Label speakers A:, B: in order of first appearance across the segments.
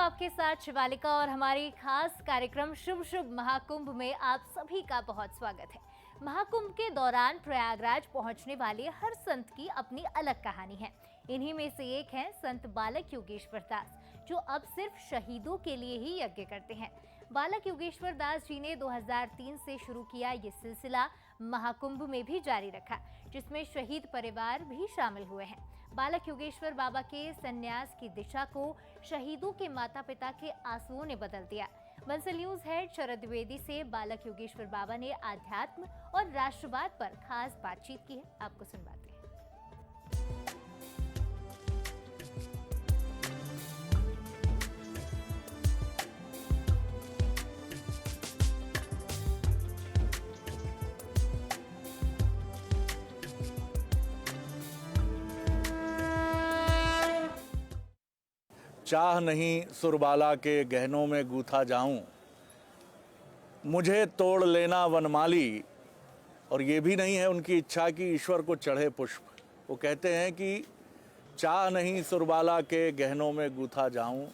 A: आपके साथ शिवालिका और हमारी खास कार्यक्रम शुभ शुभ महाकुंभ में आप सभी का बहुत स्वागत है। महाकुंभ के दौरान प्रयागराज पहुंचने वाले हर संत की अपनी अलग कहानी है। इन्हीं में से एक है संत बालक योगेश्वर दास, जो अब सिर्फ शहीदों के लिए ही यज्ञ करते हैं। बालक योगेश्वर दास जी ने 2003 से शुरू किया ये सिलसिला महाकुंभ में भी जारी रखा, जिसमें शहीद परिवार भी शामिल हुए हैं। बालक योगेश्वर बाबा के संन्यास की दिशा को शहीदों के माता पिता के आंसुओं ने बदल दिया। बंसल न्यूज हेड शरद द्विवेदी से बालक योगेश्वर बाबा ने आध्यात्म और राष्ट्रवाद पर खास बातचीत की है, आपको सुनवाते हैं।
B: चाह नहीं सुरबाला के गहनों में गूथा जाऊं, मुझे तोड़ लेना वनमाली। और ये भी नहीं है उनकी इच्छा कि ईश्वर को चढ़े पुष्प। वो कहते हैं कि चाह नहीं सुरबाला के गहनों में गूथा जाऊं।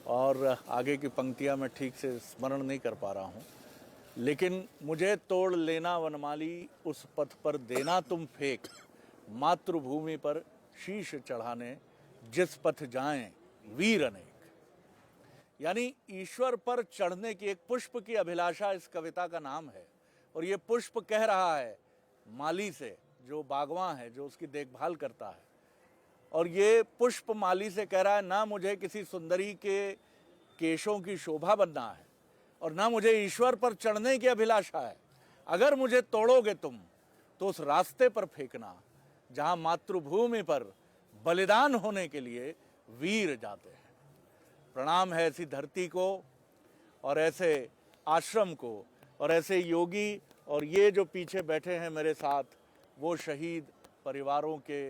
B: और आगे की पंक्तियां मैं ठीक से स्मरण नहीं कर पा रहा हूं, लेकिन मुझे तोड़ लेना वनमाली, उस पथ पर देना तुम फेंक, मातृभूमि पर शीश चढ़ाने जिस पथ जाएं वीर अनेक। यानी ईश्वर पर चढ़ने की एक पुष्प की अभिलाषा इस कविता का नाम है। और ये पुष्प कह रहा है माली से, जो बागवान है, जो उसकी देखभाल करता है। और ये पुष्प माली से कह रहा है, ना मुझे किसी सुंदरी के केशों की शोभा बनना है और ना मुझे ईश्वर पर चढ़ने की अभिलाषा है। अगर मुझे तोड़ोगे तुम तो उस रास्ते पर फेंकना जहां मातृभूमि पर बलिदान होने के लिए वीर जाते हैं। प्रणाम है ऐसी धरती को और ऐसे आश्रम को और ऐसे योगी, और ये जो पीछे बैठे हैं मेरे साथ, वो शहीद परिवारों के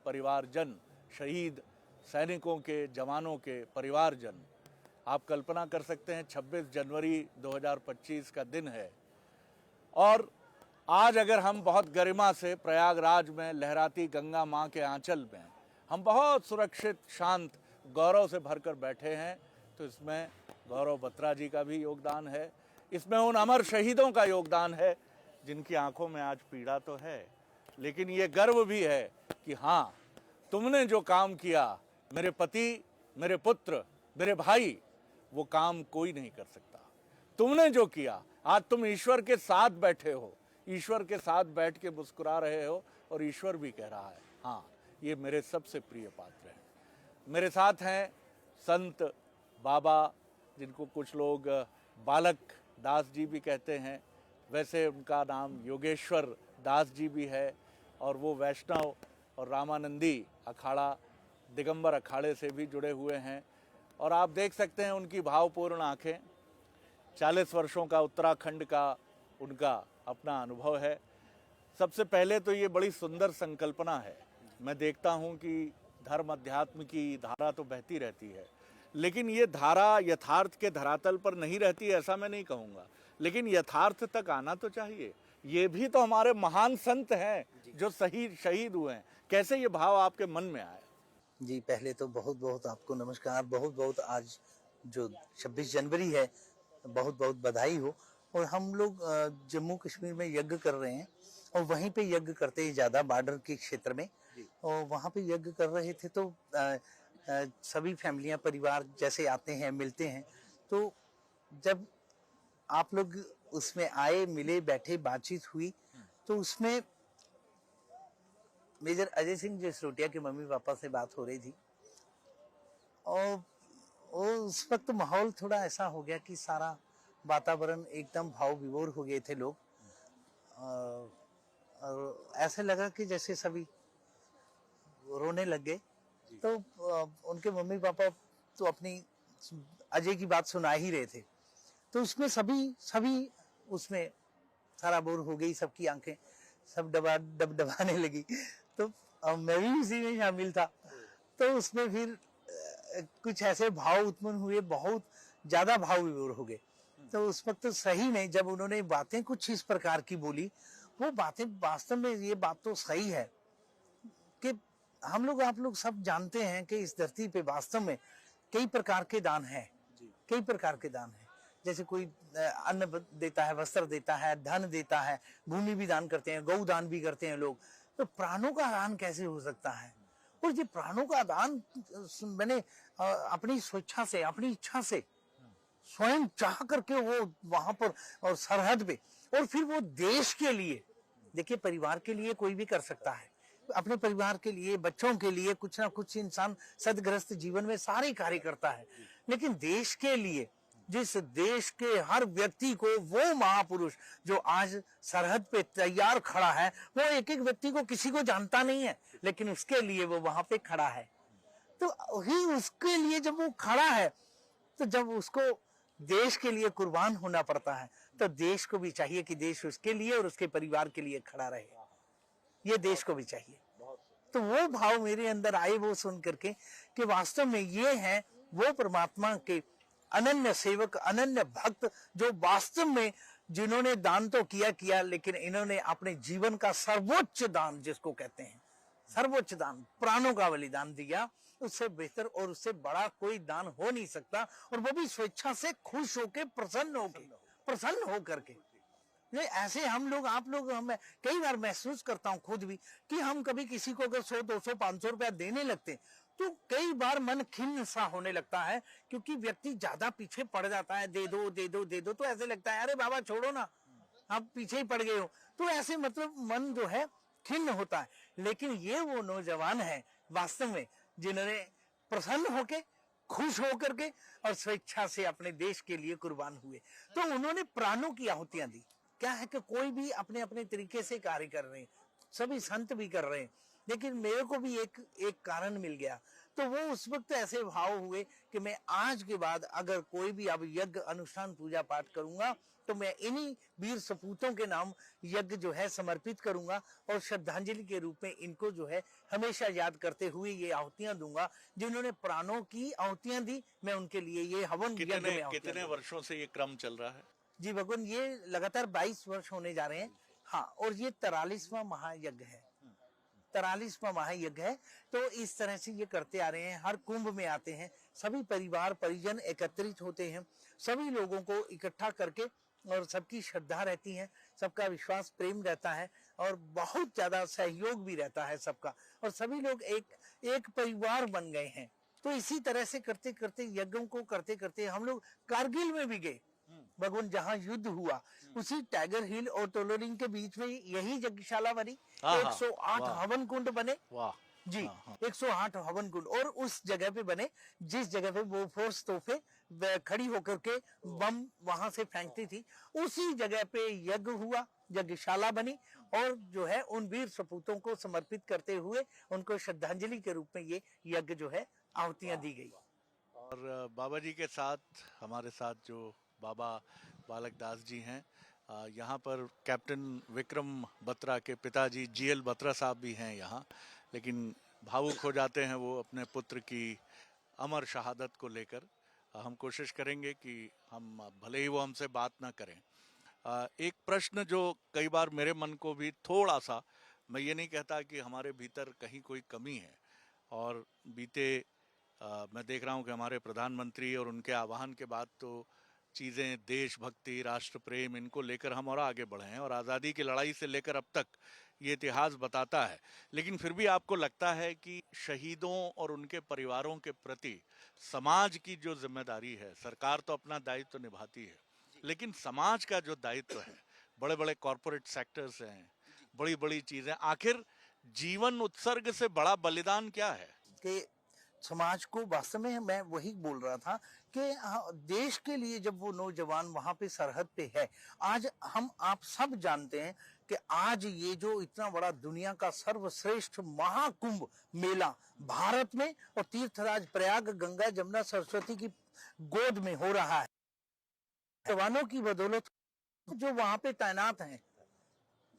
B: परिवारजन, शहीद सैनिकों के, जवानों के परिवारजन। आप कल्पना कर सकते हैं 26 जनवरी 2025 का दिन है और आज अगर हम बहुत गरिमा से प्रयागराज में लहराती गंगा माँ के आंचल में हम बहुत सुरक्षित, शांत, गौरव से भरकर बैठे हैं, तो इसमें गौरव बत्रा जी का भी योगदान है। इसमें उन अमर शहीदों का योगदान है जिनकी आंखों में आज पीड़ा तो है, लेकिन ये गर्व भी है कि हाँ, तुमने जो काम किया, मेरे पति, मेरे पुत्र, मेरे भाई, वो काम कोई नहीं कर सकता। तुमने जो किया, आज तुम ईश्वर के साथ बैठे हो, ईश्वर के साथ बैठ के मुस्कुरा रहे हो और ईश्वर भी कह रहा है हाँ, ये मेरे सबसे प्रिय पात्र हैं। मेरे साथ हैं संत बाबा, जिनको कुछ लोग बालक दास जी भी कहते हैं, वैसे उनका नाम योगेश्वर दास जी भी है। और वो वैष्णव और रामानंदी अखाड़ा, दिगंबर अखाड़े से भी जुड़े हुए हैं। और आप देख सकते हैं उनकी भावपूर्ण आँखें। 40 वर्षों का उत्तराखंड का उनका अपना अनुभव है। सबसे पहले तो ये बड़ी सुंदर संकल्पना है। मैं देखता हूँ कि धर्म अध्यात्म की धारा तो बहती रहती है, लेकिन ये धारा यथार्थ के धरातल पर नहीं रहती, ऐसा मैं नहीं कहूँगा, लेकिन यथार्थ तक आना तो चाहिए। ये भी तो हमारे महान संत हैं जो शहीद हुए हैं। कैसे ये भाव आपके मन में आया?
C: जी, पहले तो बहुत बहुत आपको नमस्कार। बहुत बहुत आज जो 26 जनवरी है, बहुत बहुत बधाई हो। और हम लोग जम्मू कश्मीर में यज्ञ कर रहे हैं और वहीं पे यज्ञ करते हैं ज़्यादा, बॉर्डर के क्षेत्र में। और वहाँ पे यज्ञ कर रहे थे तो सभी फैमिलियाँ, परिवार जैसे आते हैं, मिलते हैं। तो जब आप लोग उसमें आए, मिले, बैठे, बातचीत हुई, तो उसमें मेजर अजय सिंह जसरोटिया के मम्मी पापा से बात हो रही थी। और उस वक्त माहौल थोड़ा ऐसा हो गया कि सारा वातावरण एकदम भाव विभोर हो गए थे लोग। और ऐसे लगा कि जैसे सभी रोने लग गए। तो उनके मम्मी पापा तो अपनी अजय की बात सुना ही रहे थे। तो उसमें सभी उसमें सराबोर हो गई, सबकी आंखें सब डबाने लगी। तो मैं भी उसी में शामिल था। तो उसमें फिर कुछ ऐसे भाव उत्पन्न हुए, बहुत ज्यादा भाव विभोर हो गए। तो उस वक्त तो सही नहीं, जब उन्होंने बातें कुछ इस प्रकार की बोली, वो बातें वास्तव में, ये बात तो सही है कि हम लोग, आप लोग सब जानते हैं कि इस धरती पे वास्तव में कई प्रकार के दान हैं, कई प्रकार के दान हैं। जैसे कोई अन्न देता है, वस्त्र देता है, धन देता है, भूमि भी दान करते हैं, गौ दान भी करते हैं लोग। तो प्राणों का दान कैसे हो सकता है? और ये प्राणों का दान मैंने अपनी स्वेच्छा से, अपनी इच्छा से, स्वयं चाह करके वो वहां पर और सरहद पे, और फिर वो देश के लिए, देखिए परिवार के लिए कोई भी कर सकता है, अपने परिवार के लिए, बच्चों के लिए कुछ ना कुछ इंसान सदग्रस्त जीवन में सारे कार्य करता है, लेकिन देश के लिए, जिस देश के हर व्यक्ति को वो महापुरुष जो आज सरहद पे तैयार खड़ा है, वो एक एक व्यक्ति को किसी को जानता नहीं है, लेकिन उसके लिए वो वहां पे खड़ा है। तो ही उसके लिए जब वो खड़ा है, तो जब उसको देश के लिए कुर्बान होना पड़ता है, तो देश को भी चाहिए कि देश उसके लिए और उसके परिवार के लिए खड़ा रहे। ये देश को भी चाहिए। तो वो भाव मेरे अंदर आए वो सुन करके कि वास्तव में ये है वो परमात्मा के अनन्य सेवक, अनन्य भक्त, जो वास्तव में जिन्होंने दान तो किया, लेकिन इन्होंने अपने जीवन का सर्वोच्च दान, जिसको कहते हैं सर्वोच्च दान, प्राणों का बलिदान दिया। उससे बेहतर और उससे बड़ा कोई दान हो नहीं सकता, और वो भी स्वेच्छा से, खुश होके, प्रसन्न होकर के। ये ऐसे हम लोग, आप लोग, हम कई बार महसूस करता हूं खुद भी कि हम कभी किसी को अगर 100, 200, 500 रुपया देने लगते तो कई बार मन खिन्न सा होने लगता है, क्योंकि व्यक्ति ज्यादा पीछे पड़ जाता है, दे दो दे दो दे दो, तो ऐसे लगता है अरे बाबा छोड़ो ना, आप पीछे ही पड़ गए हो। तो ऐसे मतलब मन जो है खिन्न होता है। लेकिन ये वो नौजवान है वास्तव में जिन्होंने प्रसन्न होके, खुश होकर के और स्वेच्छा से अपने देश के लिए कुर्बान हुए। तो उन्होंने प्राणों की आहुतियां दी। क्या है कि कोई भी अपने अपने तरीके से कार्य कर रहे हैं, सभी संत भी कर रहे हैं, लेकिन मेरे को भी एक कारण मिल गया। तो वो उस वक्त ऐसे भाव हुए कि मैं आज के बाद अगर कोई भी अब यज्ञ, अनुष्ठान, पूजा पाठ करूंगा तो मैं इन्हीं वीर सपूतों के नाम यज्ञ जो है समर्पित करूंगा, और श्रद्धांजलि के रूप में इनको जो है हमेशा याद करते हुए ये आहुतियां दूंगा। जिन्होंने प्राणों की आहुतियां दी, मैं उनके लिए ये हवन यज्ञ में
B: कितने वर्षों से ये क्रम चल रहा है?
C: जी भगवान, ये लगातार 22 वर्ष होने जा रहे हैं। हाँ, और ये 43वां महायज्ञ है, 43वां महायज्ञ है। तो इस तरह से ये करते आ रहे हैं। हर कुंभ में आते हैं, सभी परिवार परिजन एकत्रित होते हैं, सभी लोगों को इकट्ठा करके, और सबकी श्रद्धा रहती है, सबका विश्वास प्रेम रहता है, और बहुत ज्यादा सहयोग भी रहता है सबका, और सभी लोग एक परिवार बन गए हैं। तो इसी तरह से करते करते, यज्ञों को करते करते हम लोग कारगिल में भी गए। भगवान जहाँ युद्ध हुआ, उसी टाइगर हिल और टोलोरिंग के बीच में यही यज्ञशाला बनी, 108 हवन कुंड बने।
B: वाह
C: जी, 108 हवन कुंड, और उस जगह पे बने जिस जगह पे वो फोर्स तोहफे खड़ी होकर के बम वहां से फेंकती थी, उसी जगह पे यज्ञ हुआ, यज्ञशाला बनी, और जो है उन वीर सपूतों को समर्पित करते हुए उनको श्रद्धांजलि के रूप में ये यज्ञ जो है आहुतियां दी गई।
B: और बाबा जी के साथ हमारे साथ जो बाबा बालक दास जी हैं, यहाँ पर कैप्टन विक्रम बत्रा के पिताजी जीएल बत्रा साहब भी हैं यहाँ, लेकिन भावुक हो जाते हैं वो अपने पुत्र की अमर शहादत को लेकर। हम कोशिश करेंगे कि हम, भले ही वो हमसे बात ना करें, एक प्रश्न जो कई बार मेरे मन को भी थोड़ा सा, मैं ये नहीं कहता कि हमारे भीतर कहीं कोई कमी है, और मैं देख रहा हूँ कि हमारे प्रधानमंत्री और उनके आह्वान के बाद तो चीज़ें, देशभक्ति, राष्ट्र प्रेम, इनको लेकर हम और आगे बढ़े हैं, और आज़ादी की लड़ाई से लेकर अब तक ये इतिहास बताता है। लेकिन फिर भी आपको लगता है कि शहीदों और उनके परिवारों के प्रति समाज की जो जिम्मेदारी है, सरकार तो अपना दायित्व तो निभाती है, लेकिन समाज का जो दायित्व है, बड़े बड़े कॉरपोरेट सेक्टर्स हैं, बड़ी बड़ी चीज़ें, आखिर जीवन उत्सर्ग से बड़ा बलिदान क्या है?
C: कि समाज को, वास्तव में मैं वही बोल रहा था कि देश के लिए जब वो नौजवान वहां पे सरहद पे है, आज हम आप सब जानते हैं कि आज ये जो इतना बड़ा दुनिया का सर्वश्रेष्ठ महाकुंभ मेला भारत में और तीर्थराज प्रयाग, गंगा जमुना सरस्वती की गोद में हो रहा है, जवानों की बदौलत जो वहां पे तैनात हैं,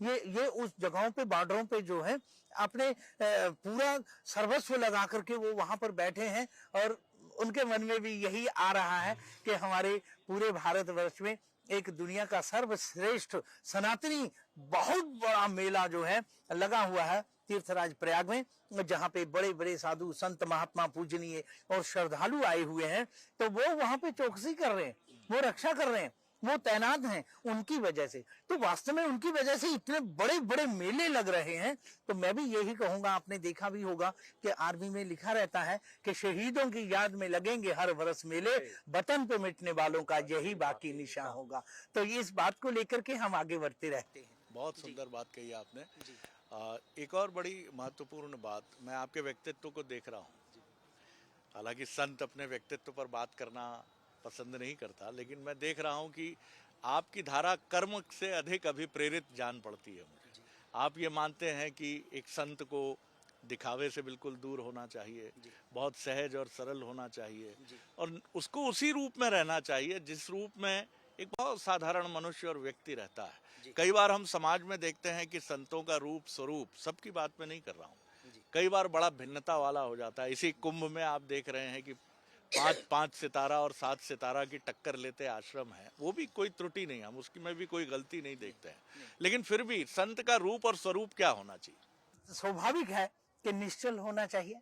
C: ये उस जगहों पे, बॉर्डरों पे जो है अपने पूरा सर्वस्व लगा करके वो वहां पर बैठे हैं, और उनके मन में भी यही आ रहा है कि हमारे पूरे भारतवर्ष में एक दुनिया का सर्वश्रेष्ठ सनातनी बहुत बड़ा मेला जो है लगा हुआ है तीर्थराज प्रयाग में, जहाँ पे बड़े बड़े साधु संत महात्मा पूजनीय और श्रद्धालु आए हुए हैं। तो वो वहां पे चौकसी कर रहे हैं, वो रक्षा कर रहे हैं, वो तैनात हैं उनकी वजह से। तो वास्तव में उनकी वजह से इतने बड़े बड़े मेले लग रहे हैं। तो मैं भी यही कहूंगा, आपने देखा भी होगा कि आर्मी में लिखा रहता है कि शहीदों की याद में लगेंगे हर बरस मेले, वतन पे मिटने वालों का यही बाकी निशान होगा। तो ये इस बात को लेकर के हम आगे बढ़ते रहते हैं।
B: बहुत सुंदर बात कही आपने। एक और बड़ी महत्वपूर्ण बात, मैं आपके व्यक्तित्व को देख रहा हूँ। हालांकि संत अपने व्यक्तित्व पर बात करना पसंद नहीं करता, लेकिन मैं देख रहा हूँ कि आपकी धारा कर्म से अधिक अभिप्रेरित जान पड़ती है मुझे। आप ये मानते हैं कि एक संत को दिखावे से बिल्कुल दूर होना चाहिए, बहुत सहज और सरल होना चाहिए, और उसको उसी रूप में रहना चाहिए जिस रूप में एक बहुत साधारण मनुष्य और व्यक्ति रहता है। कई बार हम समाज में देखते हैं कि संतों का रूप स्वरूप, सबकी बात में नहीं कर रहा हूँ, कई बार बड़ा भिन्नता वाला हो जाता है। इसी कुंभ में आप देख रहे हैं कि 5 सितारा और 7 सितारा की टक्कर लेते आश्रम है, वो भी कोई त्रुटि नहीं, हम उसकी में भी कोई गलती नहीं देखते हैं। लेकिन फिर भी संत का रूप और स्वरूप क्या होना चाहिए?
C: स्वाभाविक है कि निश्चल होना चाहिए,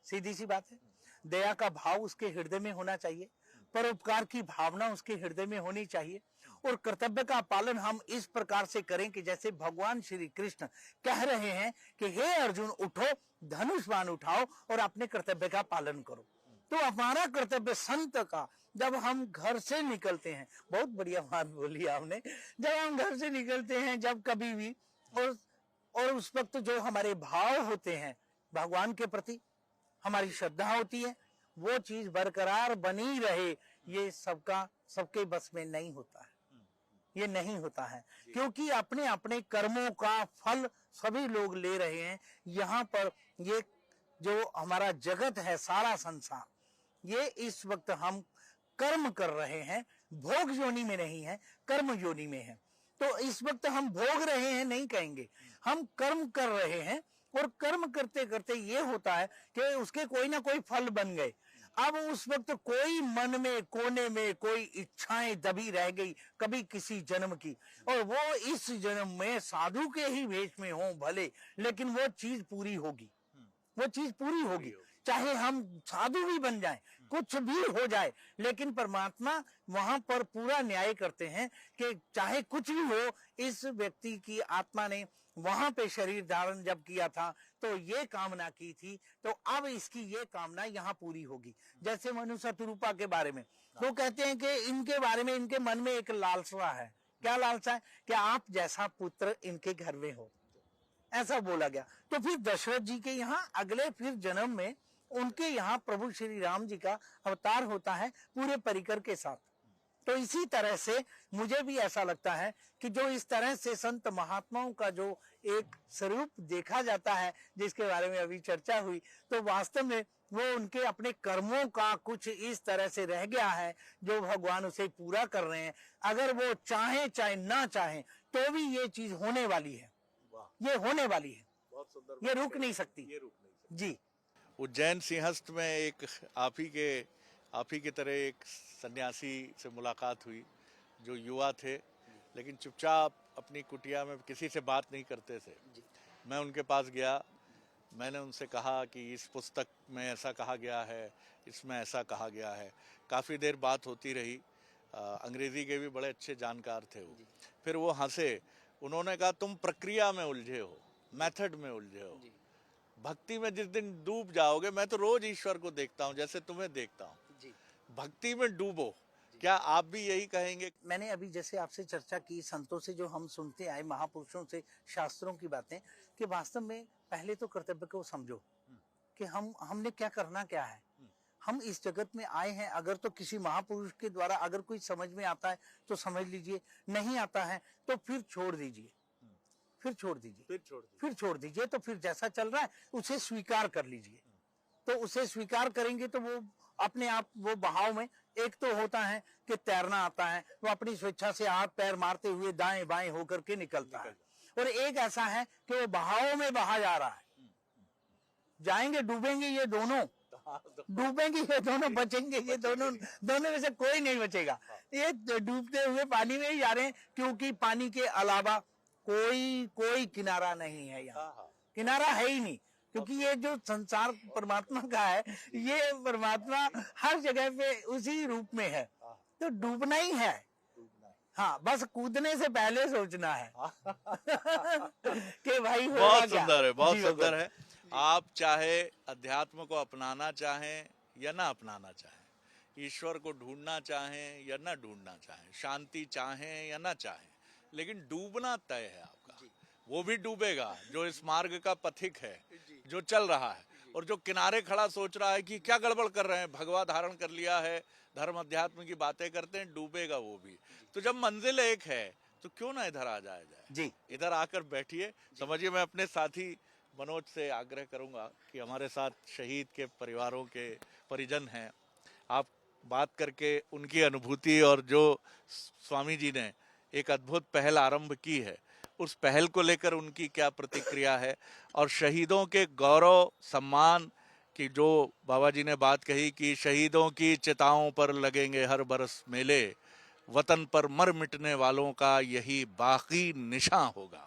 C: सीधी सी बात है। दया का भाव उसके हृदय में होना चाहिए, परोपकार की भावना उसके हृदय में होनी चाहिए, और कर्तव्य का पालन हम इस प्रकार से करें कि जैसे भगवान श्री कृष्ण कह रहे हैं कि हे अर्जुन उठो, धनुष बाण उठाओ और अपने कर्तव्य का पालन करो। तो हमारा कर्तव्य संत का, जब हम घर से निकलते हैं, बहुत बढ़िया बात बोली आपने, जब हम घर से निकलते हैं, जब कभी भी, और उस वक्त जो हमारे भाव होते हैं भगवान के प्रति, हमारी श्रद्धा होती है, वो चीज बरकरार बनी रहे, ये सबके बस में नहीं होता है, ये नहीं होता है। क्योंकि अपने अपने कर्मों का फल सभी लोग ले रहे हैं। यहाँ पर ये जो हमारा जगत है, सारा संसार, ये इस वक्त हम कर्म कर रहे हैं, भोग योनि में नहीं है, कर्म योनि में है। तो इस वक्त हम भोग रहे हैं नहीं कहेंगे, हम कर्म कर रहे हैं, और कर्म करते करते ये होता है कि उसके कोई ना कोई फल बन गए। अब उस वक्त कोई मन में कोने में कोई इच्छाएं दबी रह गई कभी किसी जन्म की, और वो इस जन्म में साधु के ही वेश में हो भले, लेकिन वो चीज पूरी होगी, वो चीज पूरी होगी। चाहे हम साधु भी बन जाएं, कुछ भी हो जाए, लेकिन परमात्मा वहां पर पूरा न्याय करते हैं कि चाहे कुछ भी हो, इस व्यक्ति की आत्मा ने वहां पे शरीर धारण जब किया था तो ये कामना की थी, तो अब इसकी ये कामना यहाँ पूरी होगी। जैसे मनु शतरूपा के बारे में वो कहते हैं कि इनके बारे में, इनके मन में एक लालसा है। क्या लालसा है? कि आप जैसा पुत्र इनके घर में हो, ऐसा बोला गया। तो फिर दशरथ जी के यहाँ अगले फिर जन्म में उनके यहाँ प्रभु श्री राम जी का अवतार होता है पूरे परिकर के साथ। तो इसी तरह से मुझे भी ऐसा लगता है कि जो इस तरह से संत महात्माओं का जो एक स्वरूप देखा जाता है, जिसके बारे में अभी चर्चा हुई, तो वास्तव में वो उनके अपने कर्मों का कुछ इस तरह से रह गया है जो भगवान उसे पूरा कर रहे हैं। अगर वो चाहे चाहे ना चाहे तो भी ये चीज होने वाली है, ये होने वाली है,
B: बहुत सुंदर,
C: ये रुक नहीं सकती,
B: ये रुक नहीं सकती।
C: जी।
B: उज्जैन सिंहस्थ में एक आप ही की तरह एक सन्यासी से मुलाकात हुई जो युवा थे, लेकिन चुपचाप अपनी कुटिया में किसी से बात नहीं करते थे। मैं उनके पास गया, मैंने उनसे कहा कि इस पुस्तक में ऐसा कहा गया है, इसमें ऐसा कहा गया है। काफ़ी देर बात होती रही। अंग्रेज़ी के भी बड़े अच्छे जानकार थे वो। फिर वो हंसे, उन्होंने कहा तुम प्रक्रिया में उलझे हो, मेथड में उलझे हो। भक्ति में जिस दिन डूब जाओगे, मैं तो रोज ईश्वर को देखता हूँ जैसे तुम्हें देखता हूँ, भक्ति में डूबो। क्या आप भी यही कहेंगे?
C: मैंने अभी जैसे आपसे चर्चा की, संतों से जो हम सुनते आए, महापुरुषों से, शास्त्रों की बातें, कि वास्तव में पहले तो कर्तव्य को समझो कि हमने क्या करना क्या है। हम इस जगत में आए हैं, अगर तो किसी महापुरुष के द्वारा अगर कोई समझ में आता है तो समझ लीजिए, नहीं आता है तो फिर छोड़ दीजिए, फिर छोड़ दीजिए। तो फिर जैसा चल रहा है उसे स्वीकार कर लीजिए। तो उसे स्वीकार करेंगे तो वो अपने आप वो बहाव में, एक तो होता है कि तैरना आता है, वो अपनी स्वेच्छा से हाथ पैर मारते हुए दाएं बाएं होकर के निकलता है, और एक ऐसा है कि वो बहाव में बहा जा रहा है। जाएंगे डूबेंगे ये दोनों, बचेंगे ये दोनों में से कोई नहीं बचेगा। ये डूबते हुए पानी में ही जा रहे हैं, क्योंकि पानी के अलावा कोई किनारा नहीं है यहाँ, किनारा है ही नहीं। क्योंकि ये जो संसार परमात्मा का है, ये परमात्मा हर जगह पे उसी रूप में है, तो डूबना ही है। हाँ, बस कूदने से पहले सोचना है कि भाई होगा
B: बहुत
C: क्या।
B: सुंदर है, बहुत
C: जी,
B: सुंदर है। आप चाहे अध्यात्म को अपनाना चाहें या ना अपनाना चाहें, ईश्वर को ढूंढना चाहें या ना ढूंढना चाहें, शांति चाहें या ना चाहें, लेकिन डूबना तय है आपका। वो भी डूबेगा जो इस मार्ग का पथिक है, जो चल रहा है, और जो किनारे खड़ा सोच रहा है कि क्या गड़बड़ कर रहे हैं, भगवा धारण कर लिया है, धर्म अध्यात्म की बातें करते हैं, डूबेगा वो भी। तो जब मंजिल एक है तो क्यों ना इधर आ जाया जाए।
C: जी,
B: इधर आकर बैठिए। समझिए, मैं अपने साथी मनोज से आग्रह करूंगा कि हमारे साथ शहीद के परिवारों के परिजन हैं, आप बात करके उनकी अनुभूति और जो स्वामी जी ने एक अद्भुत पहल आरंभ की है, उस पहल को लेकर उनकी क्या प्रतिक्रिया है, और शहीदों के गौरव सम्मान की जो बाबा जी ने बात कही कि शहीदों की चिताओं पर लगेंगे हर बरस मेले, वतन पर मर मिटने वालों का यही बाकी निशान होगा।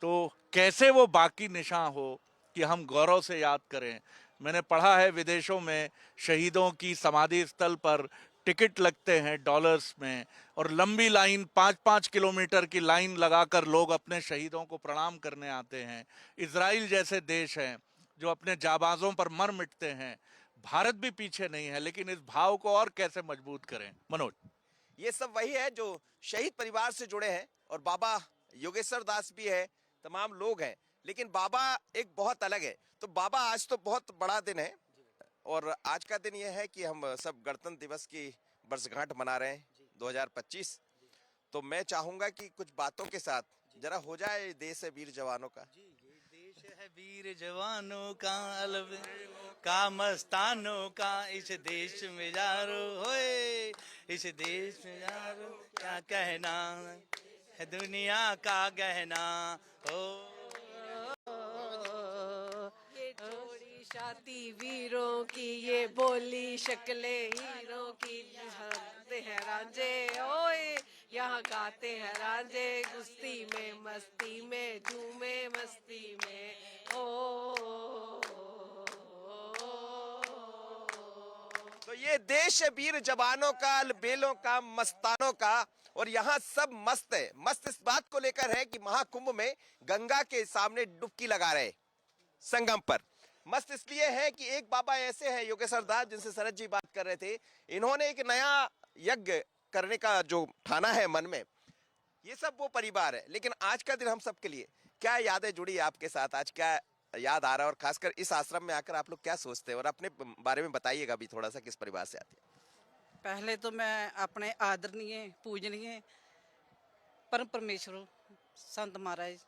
B: तो कैसे वो बाकी निशान हो कि हम गौरव से याद करें। मैंने पढ़ा है विदेशों में शहीदों की समाधि स्थल पर टिकट लगते हैं डॉलर्स में, और लंबी लाइन 5-5 किलोमीटर की लाइन लगाकर लोग अपने शहीदों को प्रणाम करने आते हैं। इजराइल जैसे देश हैं जो अपने जाबाजों पर मर मिटते हैं। भारत भी पीछे नहीं है, लेकिन इस भाव को और कैसे मजबूत करें। मनोज,
D: ये सब वही है जो शहीद परिवार से जुड़े हैं, और बाबा योगेश्वर दास भी है, तमाम लोग हैं, लेकिन बाबा एक बहुत अलग है। तो बाबा, आज तो बहुत बड़ा दिन है, और आज का दिन यह है कि हम सब गणतंत्र दिवस की वर्षगांठ मना रहे हैं 2025। तो मैं चाहूंगा कि कुछ बातों के साथ जरा हो जाए देश है वीर जवानों का।
E: देश है वीर जवानों का, अलग का मस्तानों का, इस देश में यारो होए, इस देश में यारो क्या कहना है दुनिया का गहना हो।
F: ये जोड़ी शादी वीरों की, ये बोली शक्लें हीरों की, गाते हैं रांझे ओए, यहाँ गाते हैं रांझे, कुश्ती में मस्ती में झूमे मस्ती में ओ।
D: तो ये देश है वीर जवानों का, बेलों का, मस्तानों का, और यहाँ सब मस्त है। मस्त इस बात को लेकर है कि महाकुंभ में गंगा के सामने डुबकी लगा रहे संगम पर। मस्त इसलिए है कि एक बाबा ऐसे हैं योगेश्वर दास, जिनसे शरद जी बात कर रहे थे, इन्होंने एक नया यज्ञ करने का जो ठाना है मन में। ये सब वो परिवार है। लेकिन आज का दिन हम सबके लिए क्या यादें जुड़ी आपके साथ, आज क्या याद आ रहा है, और खासकर इस आश्रम में आकर आप लोग क्या सोचते हैं, और अपने बारे में बताइएगा भी थोड़ा सा, किस परिवार से आते हैं।
F: पहले तो मैं अपने आदरणीय पूजनीय परम परमेश्वर संत महाराज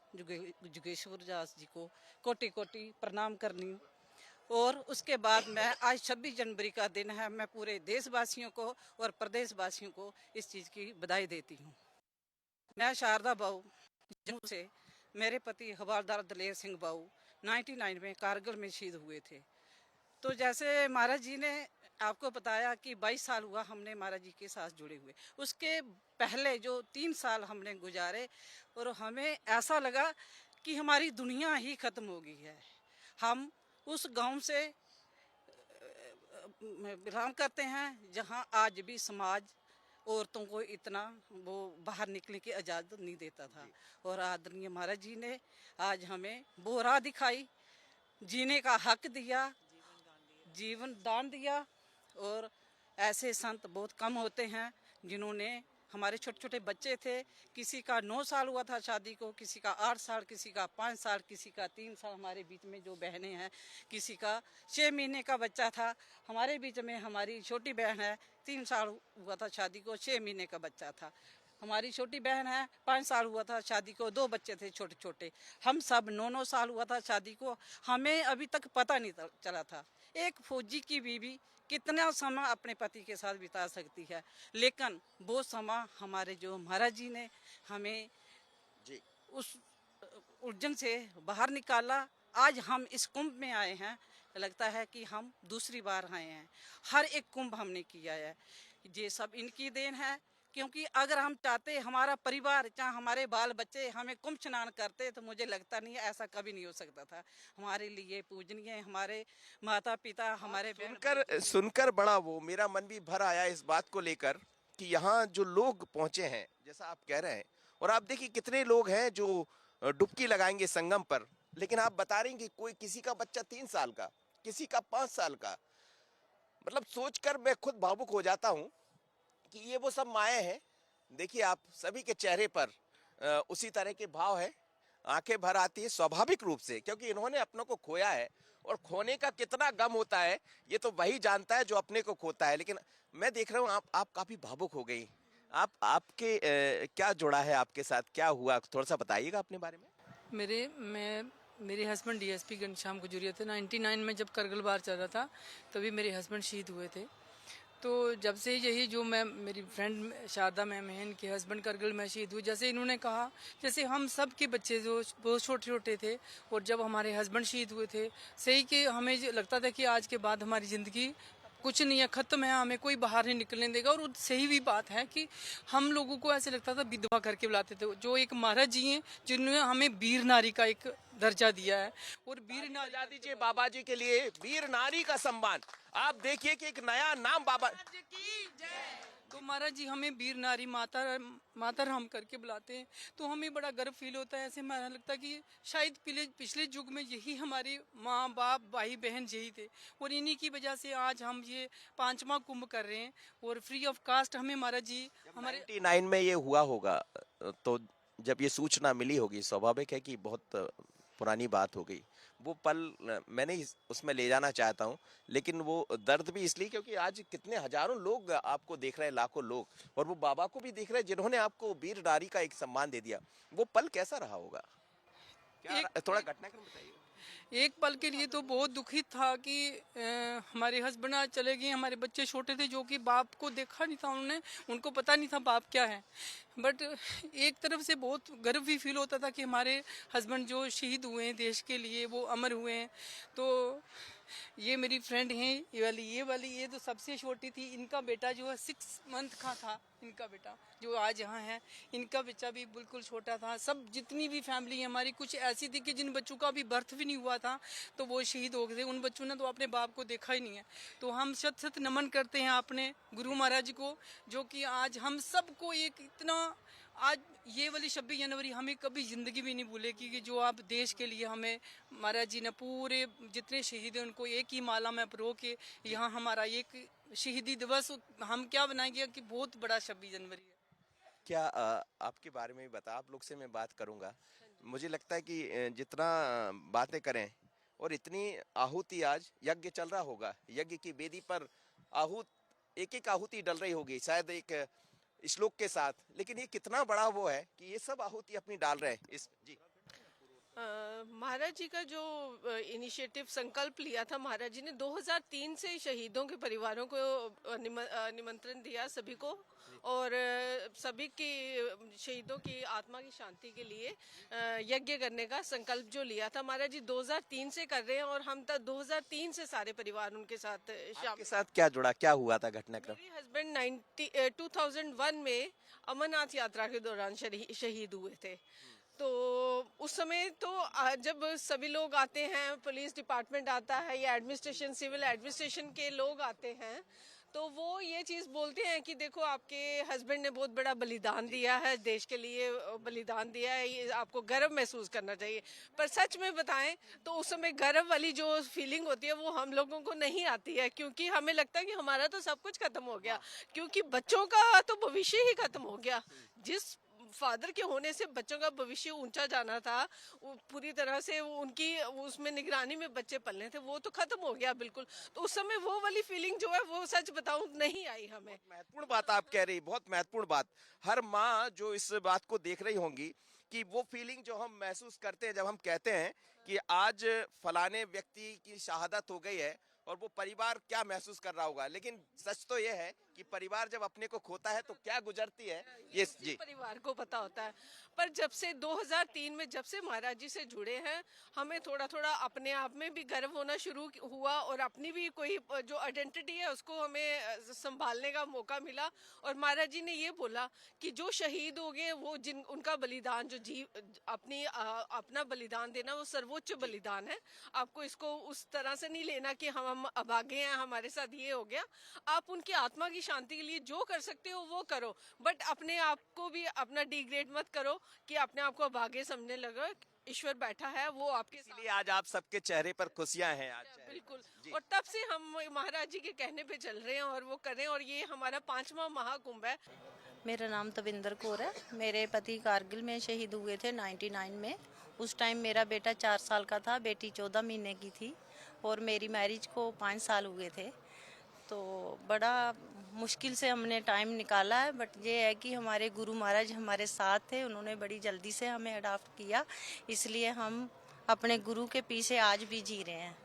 F: जुगेश्वर दास जी को कोटि कोटि प्रणाम करनी हूँ। और उसके बाद मैं आज 26 जनवरी का दिन है, मैं पूरे देशवासियों को और प्रदेशवासियों को इस चीज़ की बधाई देती हूँ। मैं शारदा बाऊ जम्मू से, मेरे पति हवलदार दलेर सिंह बाऊ 99 में कारगिल में शहीद हुए थे। तो जैसे महाराज जी ने आपको बताया कि 22 साल हुआ हमने महाराज जी के साथ जुड़े हुए, उसके पहले जो 3 साल हमने गुजारे, और हमें ऐसा लगा कि हमारी दुनिया ही ख़त्म हो गई है। हम उस गांव से बिलोंग करते हैं जहां आज भी समाज औरतों को इतना वो बाहर निकलने की इजाज़त नहीं देता था, और आदरणीय महाराज जी ने आज हमें वो राह दिखाई, जीने का हक दिया, जीवन दान दिया। और ऐसे संत बहुत कम होते हैं जिन्होंने, हमारे छोटे छोटे बच्चे थे, किसी का 9 साल हुआ था शादी को, किसी का 8 साल, किसी का 5 साल, किसी का 3 साल, हमारे बीच में जो बहनें हैं, किसी का 6 महीने का बच्चा था। हमारे बीच में हमारी छोटी बहन है, 3 साल हुआ था शादी को, 6 महीने का बच्चा था। हमारी छोटी बहन है, 5 साल हुआ था शादी को, 2 बच्चे थे छोटे छोटे। हम सब 9-9 साल हुआ था शादी को, हमें अभी तक पता नहीं चला था। एक फौजी की बीवी कितना समय अपने पति के साथ बिता सकती है, लेकिन वो समय हमारे जो महाराज जी ने हमें
D: जी
F: उस उलझन से बाहर निकाला। आज हम इस कुंभ में आए हैं, लगता है कि हम दूसरी बार आए हैं। हर एक कुंभ हमने किया है, ये सब इनकी देन है। क्योंकि अगर हम चाहते हमारा परिवार चाहे हमारे बाल बच्चे हमें कुंभ स्नान करते तो मुझे लगता नहीं ऐसा कभी नहीं हो सकता था। हमारे लिए पूजनीय हमारे माता पिता हमारे
D: सुनकर बड़ा वो मेरा मन भी भर आया इस बात को लेकर कि यहाँ जो लोग पहुंचे हैं जैसा आप कह रहे हैं, और आप देखिए कितने लोग हैं जो डुबकी लगाएंगे संगम पर, लेकिन आप बता रहे हैं कि कोई किसी का बच्चा 3 साल का, किसी का 5 साल का, मतलब सोचकर मैं खुद भावुक हो जाता हूँ कि ये वो सब माए हैं। देखिए आप सभी के चेहरे पर उसी तरह के भाव है, आंखें भर आती है स्वाभाविक रूप से, क्योंकि इन्होंने अपनों को खोया है और खोने का कितना गम होता है ये तो वही जानता है जो अपने को खोता है। लेकिन मैं देख रहा हूँ आप काफी भावुक हो गई। आपके क्या जुड़ा है आपके साथ, क्या हुआ, थोड़ा सा बताइएगा अपने बारे में।
G: मेरे हस्बैंड डीएसपी घनश्याम गुजरिया थे। 99 में जब करगिल वार चल रहा था तभी मेरे हस्बैंड शहीद हुए थे। तो जब से यही जो मैं मेरी फ्रेंड शारदा मैम हैं, इनके हस्बैंड करगिल में शहीद हुए, जैसे इन्होंने कहा जैसे हम सब के बच्चे जो बहुत छोटे छोटे थे और जब हमारे हस्बैंड शहीद हुए थे सही कि हमें लगता था कि आज के बाद हमारी ज़िंदगी कुछ नहीं है, ख़त्म है, हमें कोई बाहर नहीं निकलने देगा। और सही भी बात है कि हम लोगों को ऐसे लगता था विधवा करके बुलाते थे। जो एक महाराज जी हैं जिन्होंने हमें वीर नारी का एक दर्जा दिया है। और वीर नारी
D: बजा दीजिए बाबा जी के लिए वीर नारी का सम्मान। आप देखिए कि एक नया नाम बाबा
G: तो महाराज जी हमें वीर नारी माता राम करके बुलाते हैं तो हमें बड़ा गर्व फील होता है। ऐसे हमें लगता है कि शायद पिछले युग में यही हमारे माँ बाप भाई बहन यही थे और इन्हीं की वजह से आज हम ये 5वां कुंभ कर रहे हैं और फ्री ऑफ कास्ट हमें महाराज जी हमारे
D: 99 में ये हुआ होगा, तो जब ये सूचना मिली होगी स्वाभाविक है कि बहुत पुरानी बात हो गई। वो पल मैं नहीं उसमें ले जाना चाहता हूँ, लेकिन वो दर्द भी इसलिए क्योंकि आज कितने हजारों लोग आपको देख रहे हैं, लाखों लोग, और वो बाबा को भी देख रहे हैं जिन्होंने आपको वीर नारी का एक सम्मान दे दिया। वो पल कैसा रहा होगा, क्या थोड़ा घटनाक्रम बताइए।
G: एक पल के लिए तो बहुत दुखित था कि हमारे हस्बैंड आज चले गए। हमारे बच्चे छोटे थे जो कि बाप को देखा नहीं था उन्होंने, उनको पता नहीं था बाप क्या है। बट एक तरफ से बहुत गर्व भी फील होता था कि हमारे हस्बैंड जो शहीद हुए हैं देश के लिए वो अमर हुए हैं। तो ये मेरी फ्रेंड हैं ये वाली ये तो सबसे छोटी थी, इनका बेटा जो है 6 मंथ का था। इनका बेटा जो आज यहाँ है इनका बच्चा भी बिल्कुल छोटा था। सब जितनी भी फैमिली है हमारी कुछ ऐसी थी कि जिन बच्चों का भी बर्थ भी नहीं हुआ था तो वो शहीद हो गए थे। उन बच्चों ने तो अपने बाप को देखा ही नहीं है। तो हम शत शत नमन करते हैं अपने गुरु महाराज को जो कि आज हम सबको एक इतना आज ये वाली 26 जनवरी हमें कभी ज़िंदगी भी नहीं भूलेगी कि जो आप देश के लिए हमें महाराज जी ने पूरे जितने शहीद हैं उनको एक ही माला में परो के यहाँ हमारा एक शहीदी दिवस हम क्या बनाएंगे कि बहुत बड़ा 26 जनवरी है।
D: क्या आपके बारे में भी बता, आप लोग से मैं बात करूंगा। मुझे लगता है कि जितना बातें करें और इतनी आहुति, आज यज्ञ चल रहा होगा, यज्ञ की वेदी पर एक एक आहुति डल रही होगी शायद एक श्लोक के साथ, लेकिन ये कितना बड़ा वो है कि ये सब आहुति अपनी डाल रहे हैं इस जी।
H: महाराज जी का जो इनिशिएटिव संकल्प लिया था, महाराज जी ने 2003 से शहीदों के परिवारों को निमंत्रण दिया सभी को, और सभी की शहीदों की आत्मा की शांति के लिए यज्ञ करने का संकल्प जो लिया था महाराज जी 2003 से कर रहे हैं। और हम तक 2003 से सारे परिवार उनके साथ
D: आपके साथ क्या जुड़ा, क्या हुआ था घटनाक्रम?
H: मेरे हस्बैंड 2001 में अमरनाथ यात्रा के दौरान शहीद हुए थे। तो उस समय तो जब सभी लोग आते हैं, पुलिस डिपार्टमेंट आता है या एडमिनिस्ट्रेशन, सिविल एडमिनिस्ट्रेशन के लोग आते हैं, तो वो ये चीज़ बोलते हैं कि देखो आपके हस्बैंड ने बहुत बड़ा बलिदान दिया है, देश के लिए बलिदान दिया है, ये आपको गर्व महसूस करना चाहिए। पर सच में बताएं तो उस समय गर्व वाली जो फीलिंग होती है वो हम लोगों को नहीं आती है, क्योंकि हमें लगता है कि हमारा तो सब कुछ खत्म हो गया, क्योंकि बच्चों का तो भविष्य ही खत्म हो गया। जिस फादर के होने से बच्चों का भविष्य ऊंचा जाना था, पूरी तरह से उनकी उसमें निगरानी में बच्चे पलने थे, वो तो खत्म हो गया बिल्कुल। तो उस समय वो वाली फीलिंग जो है वो सच बताऊं नहीं आई हमें।
D: महत्वपूर्ण बात आप कह रही, बहुत महत्वपूर्ण बात। हर माँ जो इस बात को देख रही होंगी कि वो फीलिंग जो हम महसूस करते हैं जब हम कहते हैं कि आज फलाने व्यक्ति की शहादत हो गई है, और वो परिवार क्या महसूस कर रहा होगा। लेकिन सच तो ये है कि परिवार जब अपने को खोता है तो क्या गुजरती है ये जी
H: परिवार को पता होता है। पर जब से 2003 में जब से महाराज जी से जुड़े हैं, हमें थोड़ा थोड़ा अपने आप में भी गर्व होना शुरू हुआ और अपनी भी कोई जो आइडेंटिटी है उसको हमें संभालने का मौका मिला। और महाराज जी ने ये बोला कि जो शहीद हो गए वो जिन उनका बलिदान जो अपना बलिदान देना वो सर्वोच्च बलिदान है। आपको इसको उस तरह से नहीं लेना कि हम अभागे हैं, हमारे साथ ये हो गया। आप उनकी आत्मा की शांति के लिए जो कर सकते हो वो करो, बट अपने आप को भी अपना डिग्रेड मत करो कि अपने आप को अभागे समझने लगो। ईश्वर बैठा है, वो आपके साथ।
D: इसलिए आज आप सबके चेहरे पर खुशियां हैं आज।
H: बिल्कुल। और तब से हम महाराज जी के कहने पे चल रहे हैं और वो करें, और ये हमारा 5वां महाकुंभ है।
I: मेरा नाम तविंदर कौर है। मेरे पति कारगिल में शहीद हुए थे 99 में। उस टाइम मेरा बेटा 4 साल का था, बेटी 14 महीने की थी और मेरी मैरिज को 5 साल हुए थे। तो बड़ा मुश्किल से हमने टाइम निकाला है, बट ये है कि हमारे गुरु महाराज हमारे साथ थे, उन्होंने बड़ी जल्दी से हमें अडॉप्ट किया, इसलिए हम अपने गुरु के पीछे आज भी जी रहे हैं।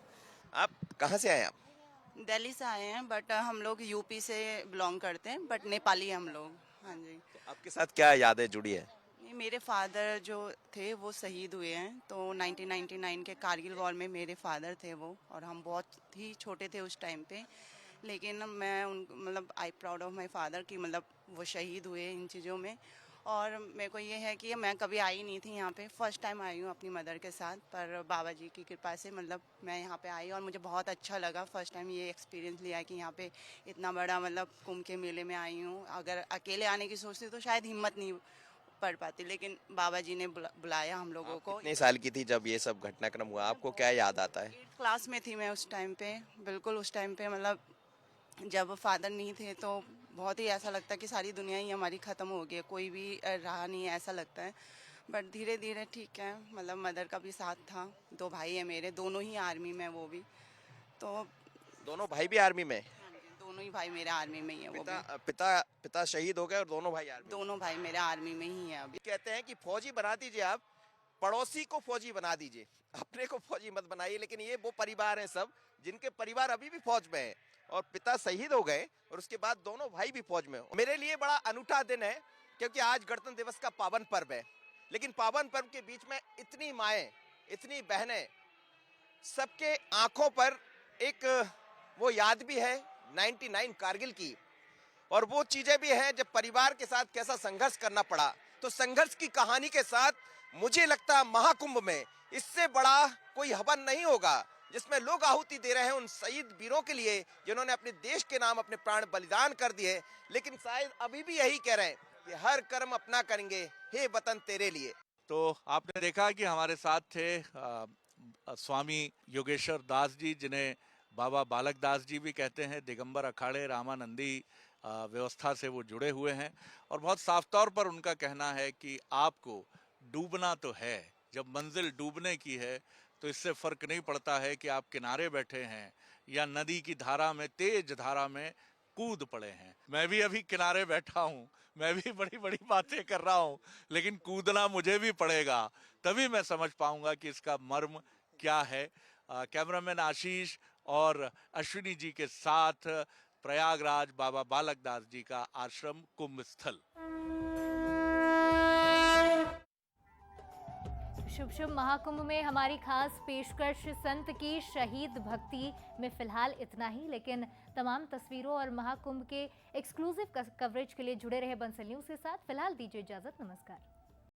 D: आप कहाँ से आए? आप
J: दिल्ली से आए हैं, बट हम लोग यूपी से बिलोंग करते हैं, बट नेपाली हम लोग। हाँ जी।
D: तो आपके साथ क्या यादें जुड़ी है?
J: मेरे फादर जो थे वो शहीद हुए हैं, तो 1999 के कारगिल वॉर में मेरे फादर थे वो, और हम बहुत ही छोटे थे उस टाइम पे। लेकिन मैं मतलब I proud of my father कि मतलब वो शहीद हुए इन चीज़ों में। और मेरे को ये है कि मैं कभी आई नहीं थी यहाँ पे, फर्स्ट टाइम आई हूँ अपनी मदर के साथ, पर बाबा जी की कृपा से मतलब मैं यहाँ पे आई और मुझे बहुत अच्छा लगा। फर्स्ट टाइम ये एक्सपीरियंस लिया कि यहाँ पे इतना बड़ा मतलब कुंभ के मेले में आई हूँ। अगर अकेले आने की सोचती तो शायद हिम्मत नहीं पड़ पाती, लेकिन बाबा जी ने बुलाया हम लोगों को।
D: कितने साल की थी जब ये सब घटनाक्रम हुआ? आपको क्या याद आता है?
J: 8th क्लास में थी मैं उस टाइम पे। बिल्कुल उस टाइम पे मतलब जब फादर नहीं थे तो बहुत ही ऐसा लगता है कि सारी दुनिया ही हमारी ख़त्म हो गई, कोई भी रहा नहीं है ऐसा लगता है। बट धीरे धीरे ठीक है, मतलब मदर का भी साथ था। 2 भाई हैं मेरे, दोनों ही आर्मी में, वो भी तो
D: दोनों भाई भी आर्मी में?
J: दोनों ही भाई मेरे आर्मी में ही है। वो
D: पिता शहीद हो गए और दोनों भाई आर्मी?
J: दोनों भाई मेरे आर्मी में ही हैं अभी।
D: कहते हैं कि फौजी बना दीजिए आप, पड़ोसी को फौजी बना दीजिए, अपने को फौजी मत बनाइए। लेकिन ये वो परिवार हैं सब जिनके परिवार अभी भी फौज में हैं, और पिता शहीद हो गए और उसके बाद दोनों भाई भी फौज में हो। मेरे लिए बड़ा अनूठा दिन है क्योंकि आज गणतंत्र दिवस का पावन पर्व है। लेकिन पावन पर्व के बीच में इतनी माएँ, इतनी बहनें, सबके आंखों पर एक वो याद भी है 99 कारगिल की, और वो चीजें भी हैं जब परिवार के साथ कैसा संघर्ष करना पड़ा। तो संघर्ष की कहानी के साथ मुझे लगता है महाकुंभ में इससे बड़ा कोई हवन नहीं होगा जिसमें लोग आहुति दे रहे हैं उन शहीद वीरों के लिए जिन्होंने अपने देश के नाम अपने प्राण बलिदान कर दिए। लेकिन शायद अभी भी यही कह रहे हैं कि हर कर्म अपना करेंगे, हे वतन तेरे लिए।
B: तो आपने देखा कि हमारे साथ थे स्वामी योगेश्वर दास जी, जिन्हें बाबा बालक दास जी भी कहते हैं। दिगंबर अखाड़े रामानंदी व्यवस्था से वो जुड़े हुए हैं और बहुत साफ तौर पर उनका कहना है कि आपको डूबना तो है, जब मंजिल डूबने की है तो इससे फर्क नहीं पड़ता है कि आप किनारे बैठे हैं या नदी की धारा में, तेज धारा में कूद पड़े हैं। मैं भी अभी किनारे बैठा हूँ, मैं भी बड़ी बड़ी बातें कर रहा हूँ, लेकिन कूदना मुझे भी पड़ेगा, तभी मैं समझ पाऊंगा कि इसका मर्म क्या है। कैमरामैन आशीष और अश्विनी जी के साथ प्रयागराज बाबा बालक दास जी का आश्रम कुंभ स्थल।
A: शुभ शुभ महाकुंभ में हमारी खास पेशकश संत की शहीद भक्ति में फिलहाल इतना ही, लेकिन तमाम तस्वीरों और महाकुंभ के एक्सक्लूसिव कवरेज के लिए जुड़े रहे बंसल न्यूज़ के साथ। फिलहाल दीजिए इजाजत, नमस्कार।